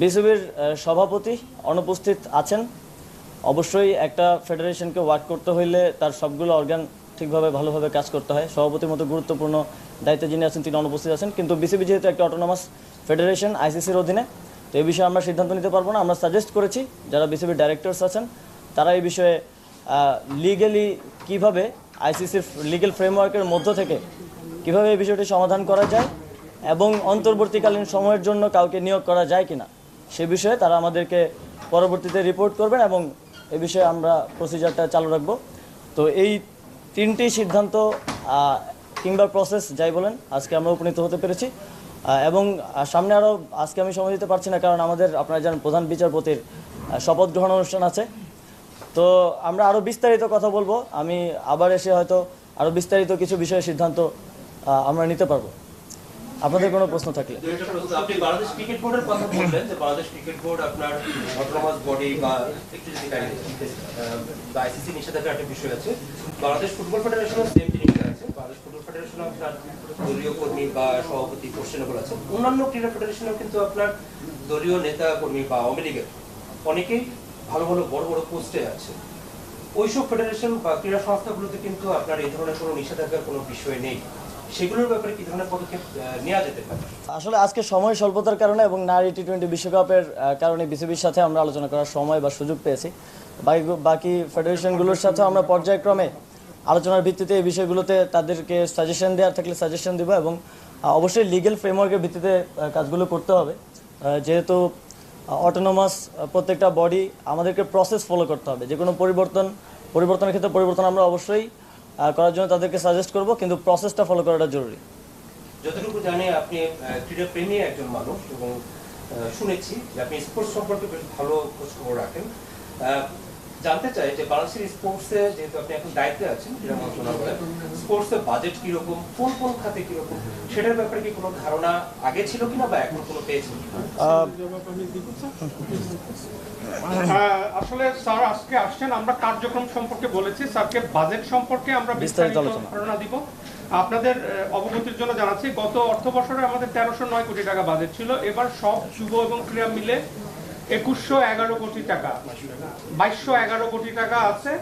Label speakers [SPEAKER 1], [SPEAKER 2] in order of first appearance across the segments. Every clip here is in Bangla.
[SPEAKER 1] বিসিবির সভাপতি অনুপস্থিত আছেন। অবশ্যই একটা ফেডারেশনকে ওয়ার্ক করতে হইলে তার সবগুলো অর্গান ঠিকভাবে ভালোভাবে কাজ করতে হয়। সভাপতির মতো গুরুত্বপূর্ণ দায়িত্বে যিনি আছেন তিনি অনুপস্থিত আছেন। কিন্তু বিসিবি যেহেতু একটা অটোনমাস ফেডারেশন আইসিসির অধীনে, তো এই বিষয়ে আমরা সিদ্ধান্ত নিতে পারবো না। আমরা সাজেস্ট করেছি যারা বিসিবির ডাইরেক্টরস আছেন তারা এই বিষয়ে লিগ্যালি কীভাবে আইসিসির লিগ্যাল ফ্রেমওয়ার্কের মধ্য থেকে কীভাবে এই বিষয়টি সমাধান করা যায় এবং অন্তর্বর্তীকালীন সময়ের জন্য কাউকে নিয়োগ করা যায় কিনা সে বিষয়ে তারা আমাদেরকে পরবর্তীতে রিপোর্ট করবেন এবং এই বিষয়ে আমরা প্রসিজারটা চালু রাখবো। তো এই তিনটি সিদ্ধান্ত কিংবা প্রসেস যাই বলেন আজকে আমরা উপনীত হতে পেরেছি এবং সামনে আরও আজকে আমি সময় দিতে পারছি না, কারণ আমাদের আপনারা জানেন প্রধান বিচারপতির শপথ গ্রহণ অনুষ্ঠান আছে। তো আমরা আরও বিস্তারিত কথা বলবো, আমি আবার এসে হয়তো আরও বিস্তারিত কিছু বিষয়ে সিদ্ধান্ত আমরা নিতে পারবো। আপনাদের কোনো প্রশ্ন থাকলে।
[SPEAKER 2] আপনি বাংলাদেশ ক্রিকেট বোর্ডের কথা বললেন যে বাংলাদেশ ক্রিকেট বোর্ড আপনার অটোনমাস বডি বা একটু যদি আইসিসি নিষেধাজ্ঞার একটা বিষয় আছে। বাংলাদেশ ফুটবল ফেডারেশনের সেম জিনিসটা আছে। বাংলাদেশ ফুটবল ফেডারেশন আপনার দলীয় কর্মী বা সভাপতি কোশ্চেনেবল আছে। অন্যান্য ক্রীড়া ফেডারেশনেও কিন্তু আপনার দলীয় নেতা কর্মী বা আওয়ামী লীগের অনেকেই ভালো ভালো বড় বড় পোস্টে আছে। ওইসব ফেডারেশন বা ক্রীড়া সংস্থাগুলোতে কিন্তু আপনার এই ধরনের কোনো নিষেধাজ্ঞার কোনো বিষয় নেই। সেগুলোর ব্যাপারে কি ধরনের পদক্ষেপ নেওয়া যেতে পারে? আসলে
[SPEAKER 1] আজকে সময় স্বল্পতার কারণে এবং নারী টি-20 বিশ্বকাপের কারণে বিসিবির সাথে আমরা আলোচনা করার সময় বা সুযোগ পেয়েছি। বাকি ফেডারেশনগুলোর সাথে আমরা পর্যায়ক্রমে আলোচনার ভিত্তিতে এই বিষয়গুলোতে তাদেরকে সাজেশন দেওয়ার থাকলে সাজেশন দেবো এবং অবশ্যই লিগ্যাল ফ্রেমওয়ার্কের ভিত্তিতে কাজগুলো করতে হবে। যেহেতু অটোনমাস প্রত্যেকটা বডি আমাদেরকে প্রসেস ফলো করতে হবে। যে কোনো পরিবর্তনের ক্ষেত্রে পরিবর্তন আমরা অবশ্যই করার জন্য তাদেরকে সাজেস্ট করব, কিন্তু প্রসেসটা ফলো করাটা জরুরি।
[SPEAKER 2] যতটুকু জানি আপনি ক্রীড়া প্রেমী একজন মানুষ এবং শুনেছি যে আপনি স্পোর্টস সম্পর্কে বেশ ভালো খোঁজ খবর রাখেন। জানতে চাই যে বাংলাদেশের স্পোর্টসে যেহেতু আপনি এখন দায়িত্বে আছেন ক্রীড়া মন্ত্রণালয়ে, স্পোর্টসের বাজেট কিরকম, কোন কোন খাতে কিরকম, সেটার ব্যাপারে কি কোনো ধারণা আগে ছিল কিনা বা এখন কোনো পেয়েছেন?
[SPEAKER 3] আসলে স্যার আজকে আসছেন, আমরা কার্যক্রম সম্পর্কে বলেছি, স্যারকে বাজেট সম্পর্কে আমরা বিস্তারিত ধারণা দিব। আপনাদের অবগতির জন্য জানাচ্ছি গত অর্থ বছরে আমাদের 1309 কোটি টাকা বাজেট ছিল। এবার সব যুব এবং ক্রীড়া মিলে 2111 কোটি টাকা, 2211 কোটি টাকা আছে।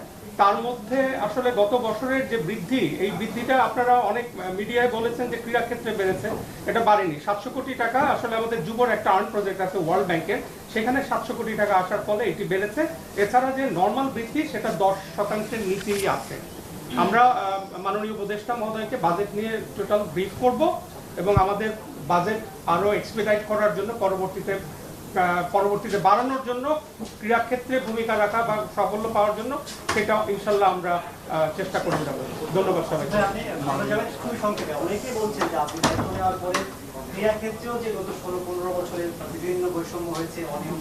[SPEAKER 3] তার মধ্যে আসলে গত বছরের যে বৃদ্ধি, এই বৃদ্ধিটা আপনারা অনেক মিডিয়ায় বলেছেন যে ক্রীড়া ক্ষেত্রে বেড়েছে, এটা বাড়েনি। 700 কোটি টাকা আসলে আমাদের যুবর একটা আর্ন প্রজেক্ট আছে ওয়ার্ল্ড ব্যাংকের, সেখানে 700 কোটি টাকা আসার ফলে এটি বেড়েছে। এছাড়া যে নর্মাল বৃদ্ধি সেটা 10% নিচেই আছে। আমরা মাননীয় উপদেষ্টা মহোদয়কে বাজেট নিয়ে টোটাল ব্রিফ করব এবং আমাদের বাজেট আরো এক্সপেডাইট করার জন্য পরবর্তীতে বাড়ানোর জন্য, ক্রীড়া ক্ষেত্রে ভূমিকা রাখা বা সাফল্য পাওয়ার জন্য সেটা ইনশাল্লাহ আমরা চেষ্টা করে যাব। ধন্যবাদ সবাই।
[SPEAKER 4] খুবই সংক্ষেপে অনেকেই বলছেন যে আপনি দায়িত্ব নেওয়ার পরে ক্রীড়া ক্ষেত্রেও যে গত 16-15 বছরের বিভিন্ন বৈষম্য হয়েছে, অনিয়ম